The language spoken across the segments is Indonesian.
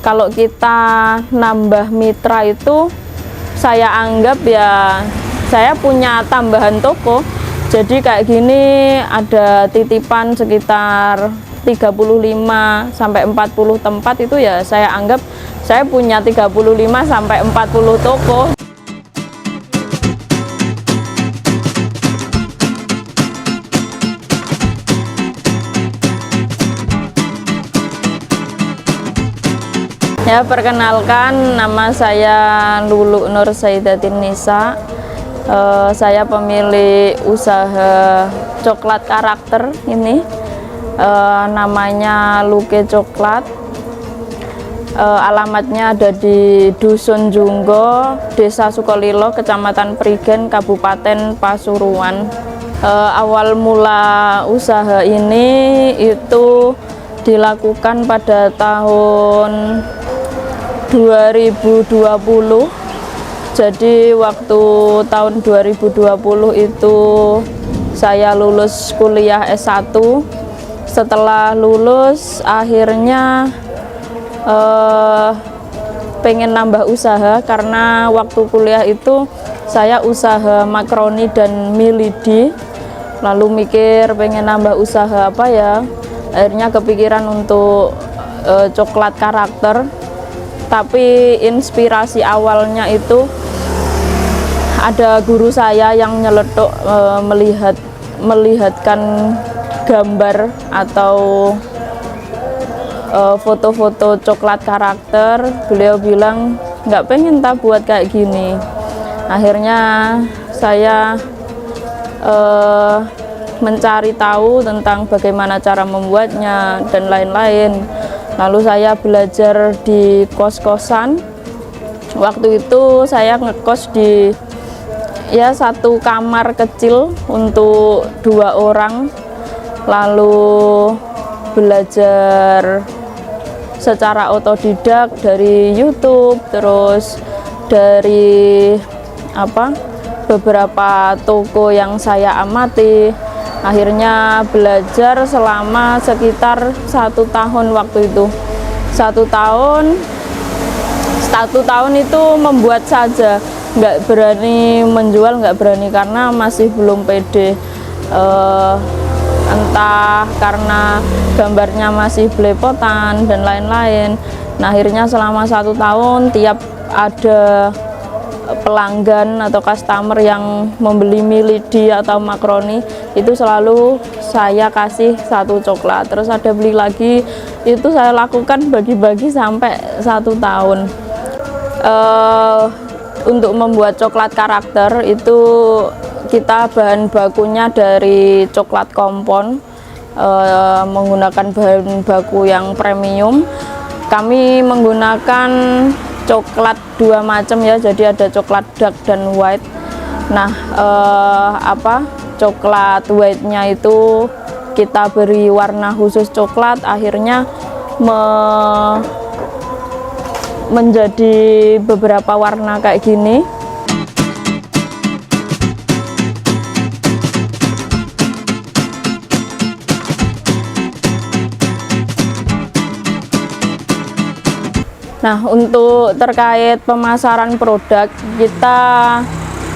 kalau kita nambah mitra itu saya anggap ya saya punya tambahan toko. Jadi kayak gini ada titipan sekitar 35 sampai 40 tempat, itu ya saya anggap saya punya 35 sampai 40 toko. Ya, perkenalkan, nama saya Lulu Nur Saidatin Nisa. Saya pemilik usaha coklat karakter ini, namanya Luke Coklat. Alamatnya ada di Dusun Junggo, Desa Sukolilo, Kecamatan Prigen, Kabupaten Pasuruan. Awal mula usaha ini itu dilakukan pada tahun 2020. Jadi waktu tahun 2020 itu saya lulus kuliah S1. Setelah lulus akhirnya pengen nambah usaha, karena waktu kuliah itu saya usaha makroni dan mie lidi. Lalu mikir pengen nambah usaha apa ya, akhirnya kepikiran untuk coklat karakter. Tapi inspirasi awalnya itu ada guru saya yang nyeletuk melihatkan gambar atau foto-foto coklat karakter. Beliau bilang nggak pengen tak buat kayak gini. Akhirnya saya mencari tahu tentang bagaimana cara membuatnya dan lain-lain. Lalu saya belajar di kos-kosan. Waktu itu saya ngekos di satu kamar kecil untuk 2 orang. Lalu belajar secara otodidak dari YouTube, terus dari beberapa toko yang saya amati. Akhirnya belajar selama sekitar 1 tahun waktu itu. 1 tahun itu membuat saja, nggak berani menjual, nggak berani karena masih belum pede. Entah karena gambarnya masih belepotan dan lain-lain. Nah, akhirnya selama 1 tahun tiap ada pelanggan atau customer yang membeli mie lidi atau makroni, itu selalu saya kasih 1 coklat. Terus ada beli lagi, itu saya lakukan bagi-bagi sampai 1 tahun. Untuk membuat coklat karakter itu kita bahan bakunya dari coklat kompon, menggunakan bahan baku yang premium. Kami menggunakan coklat 2 macam ya, jadi ada coklat dark dan white. Nah, coklat white-nya itu kita beri warna khusus coklat, akhirnya menjadi beberapa warna kayak gini. Nah, untuk terkait pemasaran produk, kita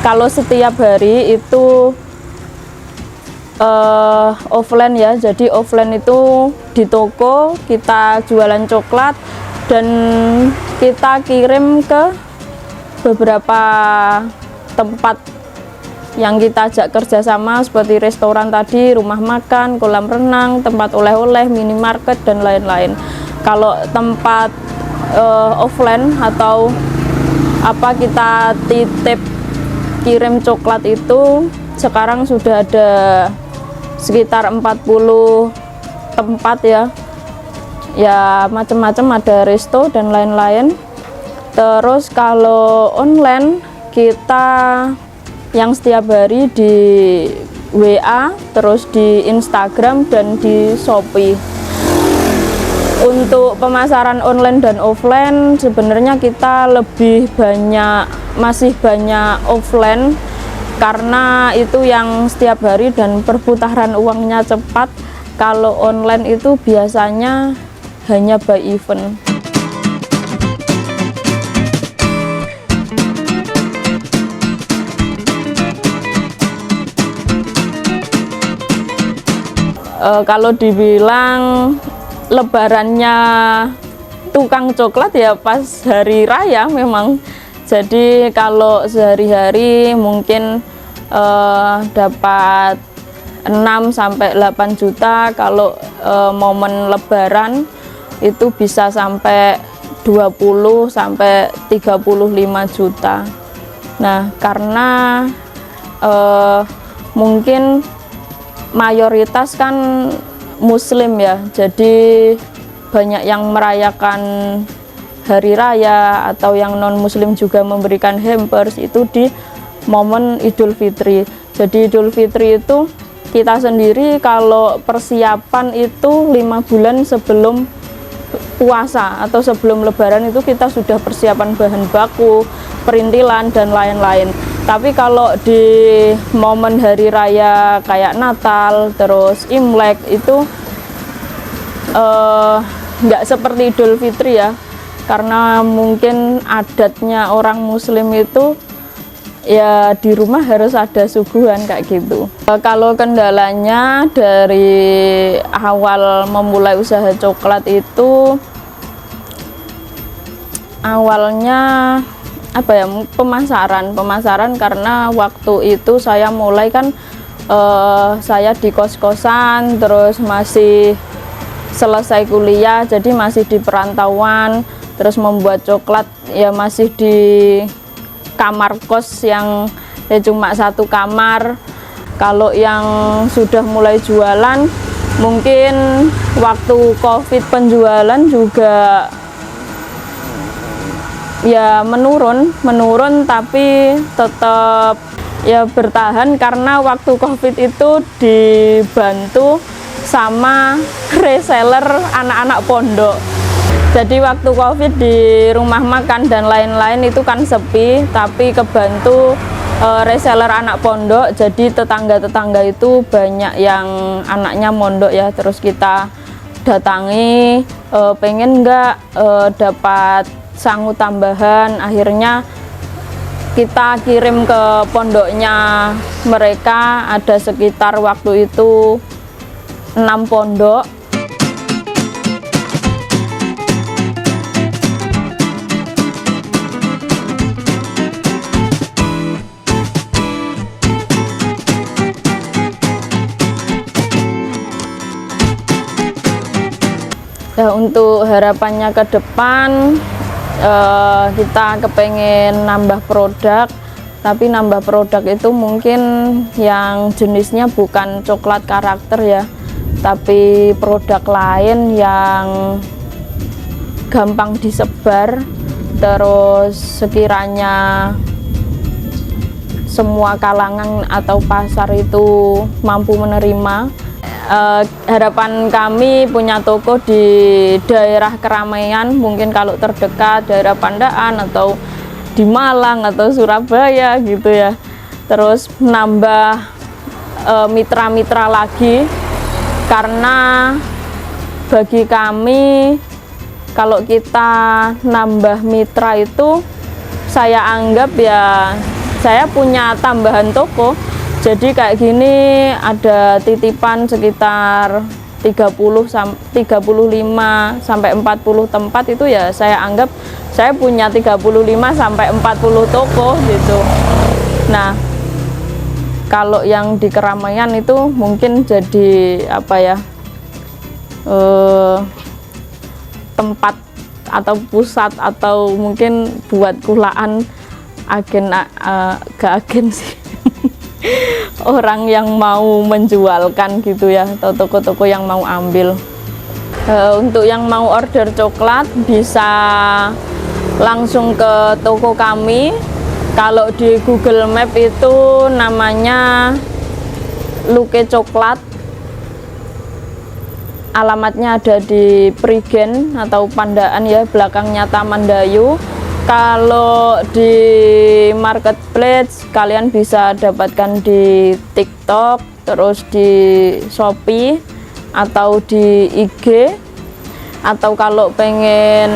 kalau setiap hari itu offline ya. Jadi offline itu di toko kita jualan coklat dan kita kirim ke beberapa tempat yang kita ajak kerjasama, seperti restoran tadi, rumah makan, kolam renang, tempat oleh-oleh, minimarket dan lain-lain. Kalau tempat offline atau kita titip kirim coklat itu sekarang sudah ada sekitar 40 tempat ya macam-macam, ada resto dan lain-lain. Terus kalau online kita yang setiap hari di WA, terus di Instagram dan di Shopee. Untuk pemasaran online dan offline sebenarnya kita masih banyak offline, karena itu yang setiap hari dan perputaran uangnya cepat. Kalau online itu biasanya hanya by event. Kalau dibilang lebarannya tukang coklat ya pas hari raya memang. Jadi kalau sehari-hari mungkin dapat 6 sampai 8 juta, kalau momen lebaran itu bisa sampai 20 sampai 35 juta. Nah, karena mungkin mayoritas kan muslim ya, jadi banyak yang merayakan hari raya, atau yang non muslim juga memberikan hampers itu di momen Idul Fitri. Jadi Idul Fitri itu kita sendiri kalau persiapan itu 5 bulan sebelum puasa atau sebelum lebaran itu kita sudah persiapan bahan baku, perintilan dan lain-lain. Tapi kalau di momen hari raya kayak Natal terus Imlek itu nggak seperti Idul Fitri ya, karena mungkin adatnya orang muslim itu ya di rumah harus ada suguhan kayak gitu. Kalau kendalanya dari awal memulai usaha coklat itu awalnya apa ya, pemasaran karena waktu itu saya mulai kan saya di kos-kosan, terus masih selesai kuliah, jadi masih di perantauan, terus membuat coklat ya masih di kamar kos yang ya cuma 1 kamar. Kalau yang sudah mulai jualan mungkin waktu COVID penjualan juga ya menurun tapi tetap ya bertahan karena waktu COVID itu dibantu sama reseller anak-anak pondok. Jadi waktu COVID di rumah makan dan lain-lain itu kan sepi, tapi kebantu reseller anak pondok. Jadi tetangga-tetangga itu banyak yang anaknya mondok ya, terus kita datangi, pengen nggak dapat sangu tambahan. Akhirnya kita kirim ke pondoknya mereka, ada sekitar waktu itu 6 pondok. Ya, untuk harapannya ke depan kita kepengen nambah produk, tapi nambah produk itu mungkin yang jenisnya bukan coklat karakter ya, tapi produk lain yang gampang disebar, terus sekiranya semua kalangan atau pasar itu mampu menerima. Harapan kami punya toko di daerah keramaian, mungkin kalau terdekat daerah Pandaan atau di Malang atau Surabaya gitu ya. Terus nambah mitra-mitra lagi, karena bagi kami kalau kita nambah mitra itu saya anggap ya saya punya tambahan toko. Jadi kayak gini ada titipan sekitar 35 sampai 40 tempat, itu ya saya anggap saya punya 35 sampai 40 toko gitu. Nah, kalau yang di keramaian itu mungkin jadi apa ya, tempat atau pusat atau mungkin buat kulaan agen sih. Orang yang mau menjualkan gitu ya, atau toko-toko yang mau ambil. Untuk yang mau order coklat bisa langsung ke toko kami. Kalau di Google Map itu namanya Luke Coklat, alamatnya ada di Prigen atau Pandaan ya, belakangnya Taman Dayu. Kalau di marketplace kalian bisa dapatkan di TikTok, terus di Shopee atau di IG, atau kalau pengen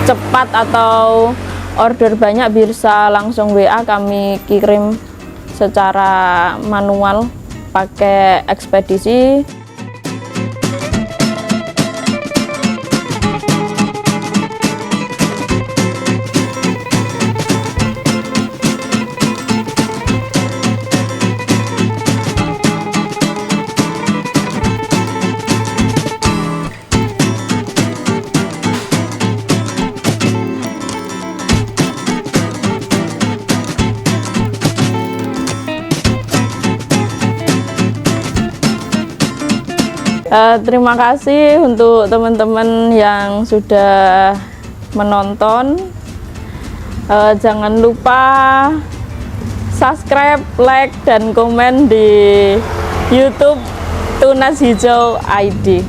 cepat atau order banyak bisa langsung WA, kami kirim secara manual pakai ekspedisi. Terima kasih untuk teman-teman yang sudah menonton. Jangan lupa subscribe, like, dan komen di YouTube Tunas Hijau ID.